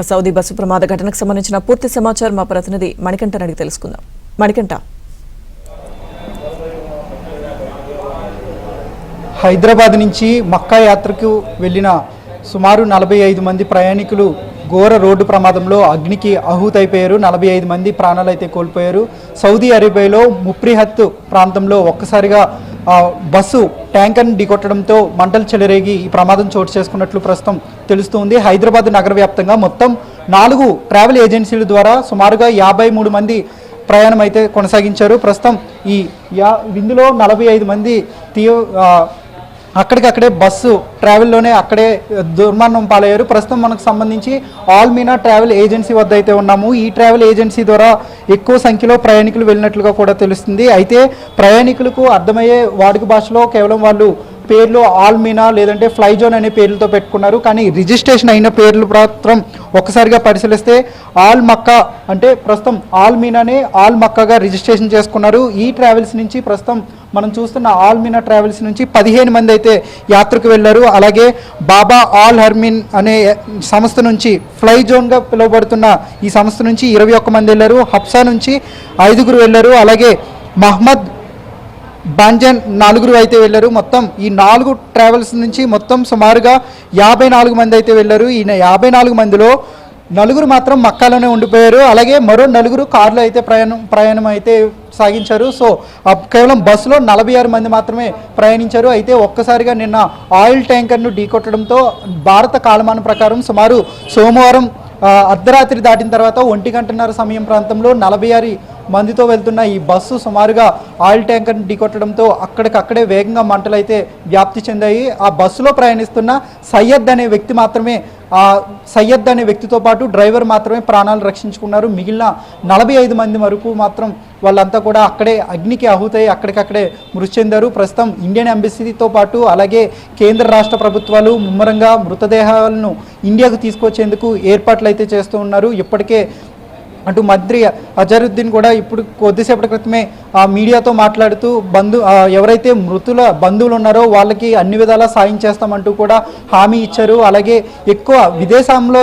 Saudi bus ప్రమాద ఘటనకు సంబంధించిన పూర్తి సమాచారం మా ప్రతినిధి మణికంఠన్ అడిగి తెలుసుకుందాం. మణికంఠ, హైదరాబాద్ నుంచి మక్కా యాత్రకు వెళ్లిన సుమారు 45 మంది ప్రయాణికులు ఘోర రోడ్డు ప్రమాదంలో అగ్నికి ఆహుతైపోయారు. 45 మంది ప్రాణాలు అయితే కోల్పోయారు. సౌదీ అరేబియాలో ముప్రిహత్ ప్రాంతంలో ఒక్కసారిగా బస్సు ట్యాంకర్ని ఢీకొట్టడంతో మంటలు చెలరేగి ఈ ప్రమాదం చోటు చేసుకున్నట్లు ప్రస్తుతం తెలుస్తుంది. హైదరాబాద్ నగర వ్యాప్తంగా మొత్తం 4 ట్రావెల్ ఏజెన్సీల ద్వారా సుమారుగా 53 మంది ప్రయాణం అయితే కొనసాగించారు. ప్రస్తుతం ఇందులో 45 మంది అక్కడికక్కడే బస్సు ట్రావెల్లోనే అక్కడే దుర్మరణం పాలయ్యారు. ప్రస్తుతం మనకు సంబంధించి ఆల్మీనా ట్రావెల్ ఏజెన్సీ వద్ద అయితే ఉన్నాము. ఈ ట్రావెల్ ఏజెన్సీ ద్వారా ఎక్కువ సంఖ్యలో ప్రయాణికులు వెళ్ళినట్లుగా కూడా తెలుస్తుంది. అయితే ప్రయాణికులకు అర్థమయ్యే వాడుక భాషలో కేవలం వాళ్ళు పేర్లు ఆల్మీనా లేదంటే ఫ్లైజోన్ అనే పేర్లతో పెట్టుకున్నారు. కానీ రిజిస్ట్రేషన్ అయిన పేర్లు మాత్రం ఒక్కసారిగా పరిశీలిస్తే ఆల్ మక్కా అంటే ప్రస్తుతం ఆల్మీనానే ఆల్ మక్కాగా రిజిస్ట్రేషన్ చేసుకున్నారు. ఈ ట్రావెల్స్ నుంచి ప్రస్తుతం మనం చూస్తున్న ఆల్మీనా ట్రావెల్స్ నుంచి 15 మంది అయితే యాత్రకు వెళ్ళారు. అలాగే బాబా ఆల్ హర్మిన్ అనే సంస్థ నుంచి ఫ్లైజోన్గా పిలువబడుతున్న ఈ సంస్థ నుంచి 21 మంది వెళ్ళారు. హబ్సా నుంచి 5 వెళ్ళారు. అలాగే మహమ్మద్ బాంజన్ 4 అయితే వెళ్ళారు. మొత్తం ఈ 4 ట్రావెల్స్ నుంచి మొత్తం సుమారుగా 54 మంది అయితే వెళ్ళారు. ఈ 54 మందిలో 4 మాత్రం మక్కాలోనే ఉండిపోయారు. అలాగే మరో 4 కార్లో అయితే ప్రయాణం అయితే సాగించారు. సో కేవలం బస్సులో 46 మంది మాత్రమే ప్రయాణించారు. అయితే ఒక్కసారిగా నిన్న ఆయిల్ ట్యాంకర్ను ఢీకొట్టడంతో భారత కాలమానం ప్రకారం సుమారు సోమవారం అర్ధరాత్రి దాటిన తర్వాత 1:30 సమయం ప్రాంతంలో 46 మందితో వెళ్తున్న ఈ బస్సు సుమారుగా ఆయిల్ ట్యాంకర్ని ఢీకొట్టడంతో అక్కడికక్కడే వేగంగా మంటలు అయితే వ్యాప్తి చెందాయి. ఆ బస్సులో ప్రయాణిస్తున్న సయ్యద్ అనే వ్యక్తి మాత్రమే సయ్యద్ అనే వ్యక్తితో పాటు డ్రైవర్ మాత్రమే ప్రాణాలు రక్షించుకున్నారు. మిగిలిన 45 మంది వరకు మాత్రం వాళ్ళంతా కూడా అక్కడే అగ్నికి ఆహుతై అక్కడికక్కడే మృతి చెందారు. ప్రస్తుతం ఇండియన్ ఎంబసీతో పాటు అలాగే కేంద్ర రాష్ట్ర ప్రభుత్వాలు ముమ్మరంగా మృతదేహాలను ఇండియాకు తీసుకొచ్చేందుకు ఏర్పాట్లు అయితే చేస్తూ ఉన్నారు. ఇప్పటికే అటు మంత్రి అజరుద్దీన్ కూడా ఇప్పుడు కొద్దిసేపటి క్రితమే మీడియాతో మాట్లాడుతూ ఎవరైతే మృతుల బంధువులు ఉన్నారో వాళ్ళకి అన్ని విధాలా సాయం చేస్తామంటూ కూడా హామీ ఇచ్చారు. అలాగే ఎక్కువ విదేశంలో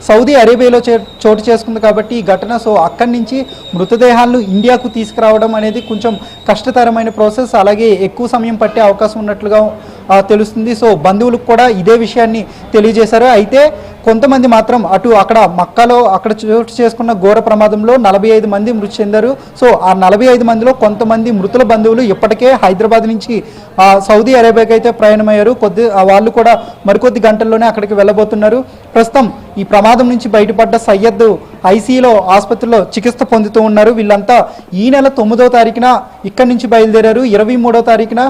సౌదీ అరేబియాలో చోటు చేసుకుంది కాబట్టి ఈ ఘటన. సో అక్కడి నుంచి మృతదేహాలను ఇండియాకు తీసుకురావడం అనేది కొంచెం కష్టతరమైన ప్రాసెస్. అలాగే ఎక్కువ సమయం పట్టే అవకాశం ఉన్నట్లుగా తెలుస్తుంది. సో బంధువులకు కూడా ఇదే విషయాన్ని తెలియజేశారు. అయితే కొంతమంది మాత్రం అక్కడ మక్కాలో అక్కడ చోటు చేసుకున్న ఘోర ప్రమాదంలో 45 మంది మృతి చెందారు. సో ఆ 45 మందిలో కొంతమంది మృతుల బంధువులు ఇప్పటికే హైదరాబాద్ నుంచి సౌదీ అరేబియాకి అయితే ప్రయాణమయ్యారు. వాళ్ళు కూడా మరికొద్ది గంటల్లోనే అక్కడికి వెళ్ళబోతున్నారు. ప్రస్తుతం ఈ ప్రమాదం నుంచి బయటపడ్డ సయ్యద్ ఐసీలో ఆసుపత్రిలో చికిత్స పొందుతూ ఉన్నారు. వీళ్ళంతా ఈ నెల 9వ తారీఖున ఇక్కడి నుంచి బయలుదేరారు. 23వ తారీఖున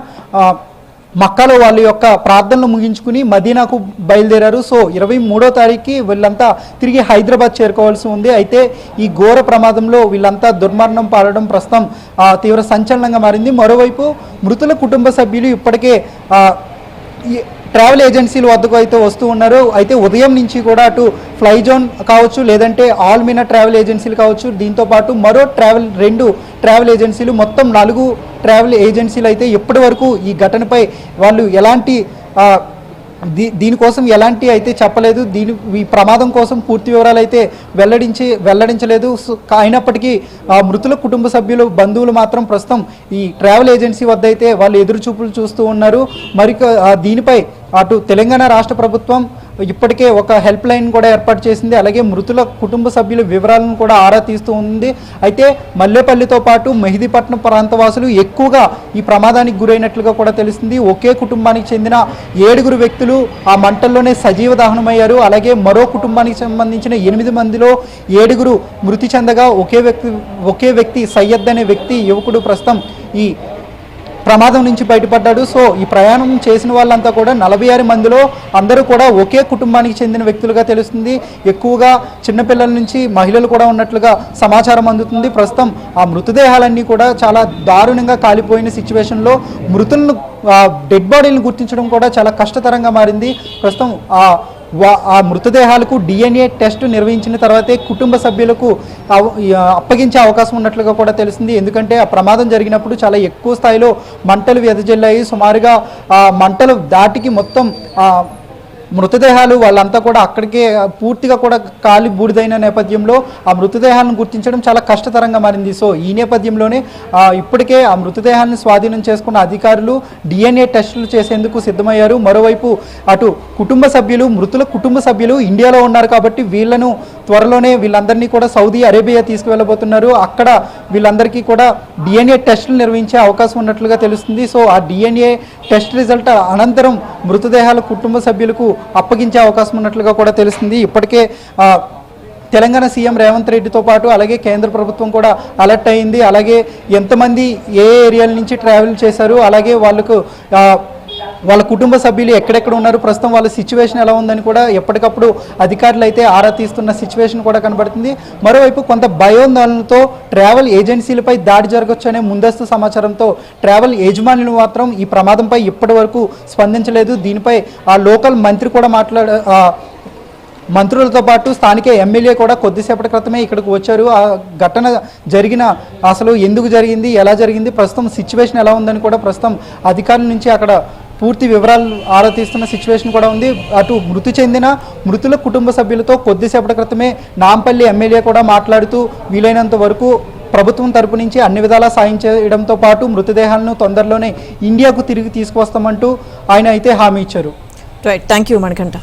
మక్కాలో వాళ్ళ యొక్క ప్రార్థనలు ముగించుకుని మదీనాకు బయలుదేరారు. సో 23వ తారీఖుకి వీళ్ళంతా తిరిగి హైదరాబాద్ చేరుకోవాల్సి ఉంది. అయితే ఈ ఘోర ప్రమాదంలో వీళ్ళంతా దుర్మరణం పాలడం ప్రస్తుతం తీవ్ర సంచలనంగా మారింది. మరోవైపు మృతుల కుటుంబ సభ్యులు ఇప్పటికే ట్రావెల్ ఏజెన్సీల వద్దకు అయితే వస్తూ ఉన్నారు. అయితే ఉదయం నుంచి కూడా అటు ఫ్లైజోన్ కావచ్చు లేదంటే ఆల్మీనా ట్రావెల్ ఏజెన్సీలు కావచ్చు, దీంతోపాటు మరో 2 ట్రావెల్ ఏజెన్సీలు మొత్తం 4 ట్రావెల్ ఏజెన్సీలు అయితే ఇప్పటి వరకు ఈ ఘటనపై వాళ్ళు ఎలాంటి దీనికోసం ఎలాంటి అయితే చెప్పలేదు. ఈ ప్రమాదం కోసం పూర్తి వివరాలు అయితే వెల్లడించలేదు. అయినప్పటికీ మృతుల కుటుంబ సభ్యులు బంధువులు మాత్రం ప్రస్తుతం ఈ ట్రావెల్ ఏజెన్సీ వద్ద అయితే వాళ్ళు ఎదురుచూపులు చూస్తూ ఉన్నారు. దీనిపై అటు తెలంగాణ రాష్ట్ర ప్రభుత్వం ఇప్పటికే ఒక హెల్ప్ లైన్ కూడా ఏర్పాటు చేసింది. అలాగే మృతుల కుటుంబ సభ్యుల వివరాలను కూడా ఆరా తీస్తూ ఉంది. అయితే మల్లేపల్లితో పాటు మెహిదీపట్నం ప్రాంతవాసులు ఎక్కువగా ఈ ప్రమాదానికి గురైనట్లుగా కూడా తెలుస్తుంది. ఒకే కుటుంబానికి చెందిన 7 వ్యక్తులు ఆ మంటల్లోనే సజీవ దహనమయ్యారు. అలాగే మరో కుటుంబానికి సంబంధించిన 8 మందిలో 7 మృతి చెందగా ఒకే వ్యక్తి సయ్యద్ అనే వ్యక్తి యువకుడు ప్రస్తుతం ఈ ప్రమాదం నుంచి బయటపడ్డాడు. సో ఈ ప్రయాణం చేసిన వాళ్ళంతా కూడా 46 మందిలో అందరూ కూడా ఒకే కుటుంబానికి చెందిన వ్యక్తులుగా తెలుస్తుంది. ఎక్కువగా చిన్నపిల్లల నుంచి మహిళలు కూడా ఉన్నట్లుగా సమాచారం అందుతుంది. ప్రస్తుతం ఆ మృతదేహాలన్నీ కూడా చాలా దారుణంగా కాలిపోయిన సిచ్యువేషన్లో మృతులను డెడ్ బాడీలను గుర్తించడం కూడా చాలా కష్టతరంగా మారింది. ప్రస్తుతం ఆ మృతదేహాలకు DNA టెస్ట్ నిర్వహించిన తర్వాతే కుటుంబ సభ్యులకు అప్పగించే అవకాశం ఉన్నట్లుగా కూడా తెలిసింది. ఎందుకంటే ఆ ప్రమాదం జరిగినప్పుడు చాలా ఎక్కువ స్థాయిలో మంటలు వెదజల్లాయి. సుమారుగా మంటలు దాటికి మొత్తం మృతదేహాలు వాళ్ళంతా కూడా అక్కడికే పూర్తిగా కూడా కాలి బూడిదైన నేపథ్యంలో ఆ మృతదేహాలను గుర్తించడం చాలా కష్టతరంగా మారింది. సో ఈ నేపథ్యంలోనే ఇప్పటికే ఆ మృతదేహాలను స్వాధీనం చేసుకున్న అధికారులు DNA టెస్టులు చేసేందుకు సిద్ధమయ్యారు. మరోవైపు అటు మృతుల కుటుంబ సభ్యులు ఇండియాలో ఉన్నారు కాబట్టి వీళ్ళను త్వరలోనే వీళ్ళందరినీ కూడా సౌదీ అరేబియా తీసుకువెళ్ళబోతున్నారు. అక్కడ వీళ్ళందరికీ కూడా DNA టెస్టులు నిర్వహించే అవకాశం ఉన్నట్లుగా తెలుస్తుంది. సో ఆ DNA టెస్ట్ రిజల్ట్ అనంతరం మృతదేహాల కుటుంబ సభ్యులకు అప్పగించే అవకాశం ఉన్నట్లుగా కూడా తెలుస్తుంది. ఇప్పటికే తెలంగాణ సీఎం రేవంత్ రెడ్డితో పాటు అలాగే కేంద్ర ప్రభుత్వం కూడా అలర్ట్ అయింది. అలాగే ఎంతమంది ఏ ఏరియాల నుంచి ట్రావెల్ చేశారు, అలాగే వాళ్ళ కుటుంబ సభ్యులు ఎక్కడెక్కడ ఉన్నారు, ప్రస్తుతం వాళ్ళ సిచ్యువేషన్ ఎలా ఉందని కూడా ఎప్పటికప్పుడు అధికారులు అయితే ఆరా తీస్తున్న సిచ్యువేషన్ కూడా కనబడుతుంది. మరోవైపు కొంత భయోందోళనతో ట్రావెల్ ఏజెన్సీలపై దాడి జరగవచ్చు అనే ముందస్తు సమాచారంతో ట్రావెల్ యజమానులు మాత్రం ఈ ప్రమాదంపై ఇప్పటి వరకు స్పందించలేదు. దీనిపై ఆ లోకల్ మంత్రి కూడా మంత్రులతో పాటు స్థానిక ఎమ్మెల్యే కూడా కొద్దిసేపటి క్రితమే ఇక్కడికి వచ్చారు. ఆ ఘటన అసలు ఎందుకు జరిగింది, ఎలా జరిగింది, ప్రస్తుతం సిచ్యువేషన్ ఎలా ఉందని కూడా ప్రస్తుతం అధికారుల నుంచి అక్కడ పూర్తి వివరాలు ఆరా తీస్తున్న సిచ్యువేషన్ కూడా ఉంది. అటు మృతి చెందిన మృతుల కుటుంబ సభ్యులతో కొద్దిసేపటి క్రితమే నాంపల్లి ఎమ్మెల్యే కూడా మాట్లాడుతూ వీలైనంత వరకు ప్రభుత్వం తరపు నుంచి అన్ని విధాలా సాయం చేయడంతో పాటు మృతదేహాలను తొందరలోనే ఇండియాకు తిరిగి తీసుకువస్తామంటూ ఆయన అయితే హామీ ఇచ్చారు. Right, thank you Manikanta.